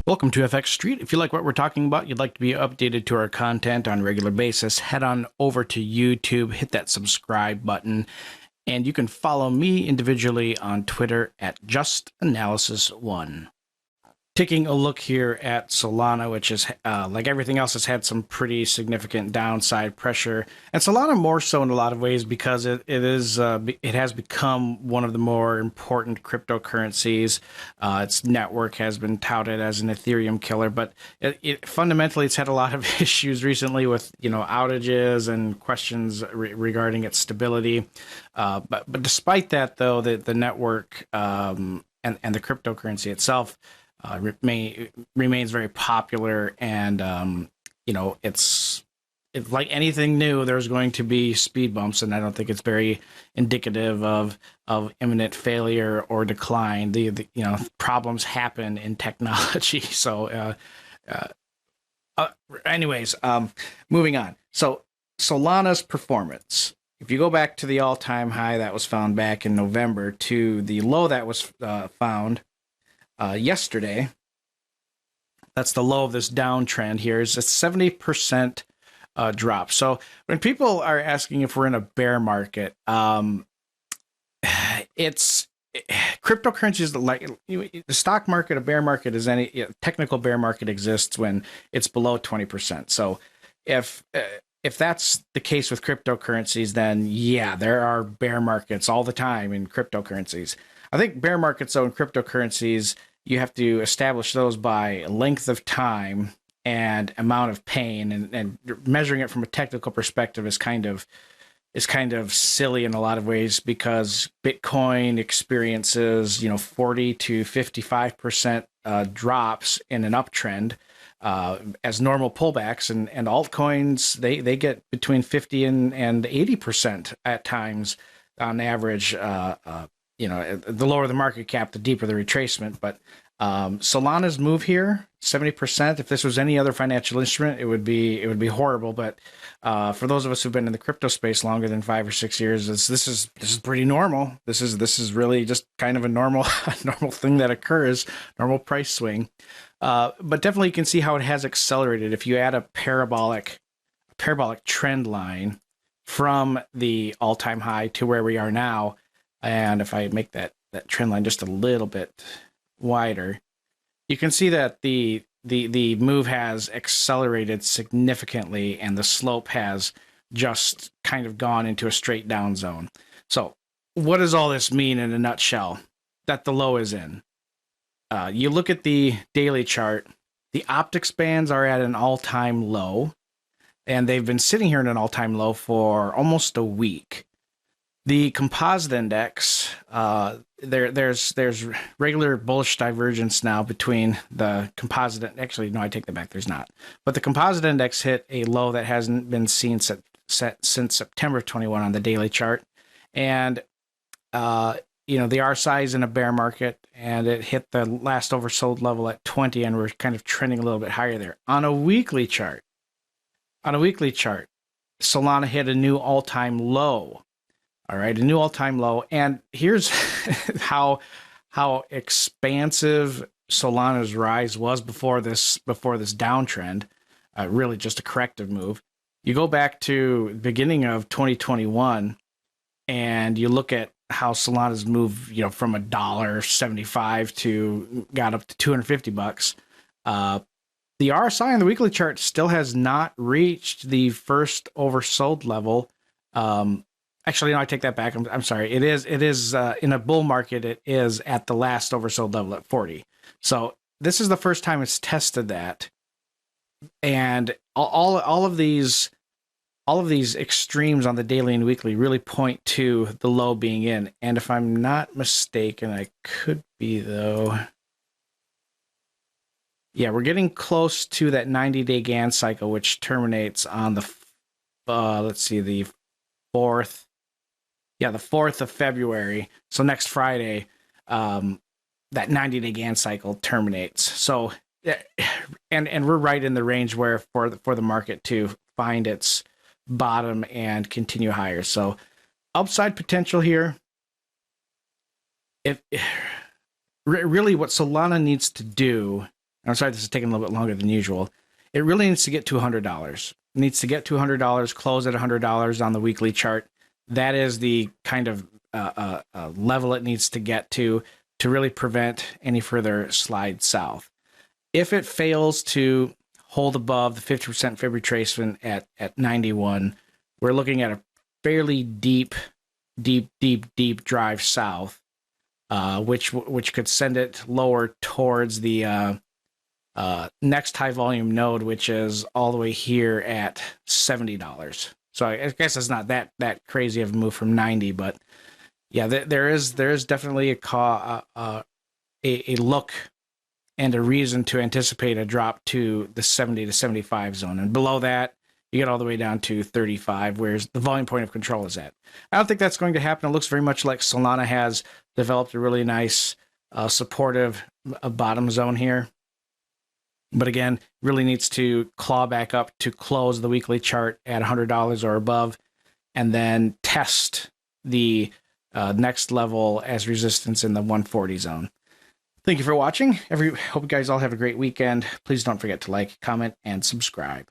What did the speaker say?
Welcome to FX Street. If you like what we're talking about, you'd like to be updated to our content on a regular basis, head on over to YouTube, hit that subscribe button, and you can follow me individually on Twitter at JustAnalysis1. Taking a look here at Solana, which is like everything else, has had some pretty significant downside pressure, and Solana more so in a lot of ways because it has become one of the more important cryptocurrencies. Its network has been touted as an Ethereum killer, but fundamentally it's had a lot of issues recently with outages and questions regarding its stability. But despite that, though, the network and the cryptocurrency itself remains very popular, and it's like anything new. There's going to be speed bumps, and I don't think it's very indicative of imminent failure or decline. The problems happen in technology. So, anyways, moving on. So Solana's performance. If you go back to the all-time high that was found back in November to the low that was found yesterday, that's the low of this downtrend here, is a 70% drop. So when people are asking if we're in a bear market, it's cryptocurrencies like the stock market. A bear market is any technical bear market exists when it's below 20%. So if that's the case with cryptocurrencies, then yeah, there are bear markets all the time in cryptocurrencies. I think bear markets, though, in cryptocurrencies, you have to establish those by length of time and amount of pain, and measuring it from a technical perspective is kind of silly in a lot of ways, because Bitcoin experiences 40 to 55% drops in an uptrend as normal pullbacks, and altcoins they get between 50 and 80% at times on average. The lower the market cap, the deeper the retracement. But Solana's move here, 70%. If this was any other financial instrument, it would be horrible. But for those of us who've been in the crypto space longer than 5 or 6 years, this is pretty normal. This is really just kind of a normal thing that occurs, normal price swing. But definitely you can see how it has accelerated. If you add a parabolic trend line from the all-time high to where we are now, and if I make that trend line just a little bit wider, you can see that the move has accelerated significantly, and the slope has just kind of gone into a straight down zone. So what does all this mean in a nutshell? That the low is in. You look at the daily chart, the optics bands are at an all-time low, and they've been sitting here in an all-time low for almost a week. The composite index, there's regular bullish divergence now between the composite. Actually, no, I take that back. There's not. But the composite index hit a low that hasn't been seen since September of 21 on the daily chart, and the RSI is in a bear market, and it hit the last oversold level at 20, and we're kind of trending a little bit higher there. On a weekly chart, Solana hit a new all-time low. All right, a new all-time low. And here's how expansive Solana's rise was before this downtrend, really just a corrective move. You go back to the beginning of 2021, and you look at how Solana's moved, from $1.75 to got up to $250. The RSI on the weekly chart still has not reached the first oversold level. Actually, no, I take that back. I'm sorry. It is in a bull market. It is at the last oversold level at 40. So this is the first time it's tested that, and all of these extremes on the daily and weekly really point to the low being in. And if I'm not mistaken, I could be though. Yeah, we're getting close to that 90-day Gann cycle, which terminates on the the 4th. Yeah, the 4th of February. So next Friday, that 90-day Gann cycle terminates. So, and we're right in the range where for the market to find its bottom and continue higher. So, upside potential here. If really what Solana needs to do I'm sorry, this is taking a little bit longer than usual. It really needs to get to $100. It needs to get to $100, close at $100 on the weekly chart. That is the kind of level it needs to get to really prevent any further slide south. If it fails to hold above the 50% fib retracement at 91, we're looking at a fairly deep drive south, which could send it lower towards the next high volume node, which is all the way here at $70. So I guess it's not that crazy of a move from 90, but yeah, there is definitely a look and a reason to anticipate a drop to the 70 to 75 zone, and below that you get all the way down to 35, whereas the volume point of control is at. I don't think that's going to happen. It looks very much like Solana has developed a really nice supportive bottom zone here. But again, really needs to claw back up to close the weekly chart at $100 or above, and then test the next level as resistance in the 140 zone. Thank you for watching. Hope you guys all have a great weekend. Please don't forget to like, comment, and subscribe.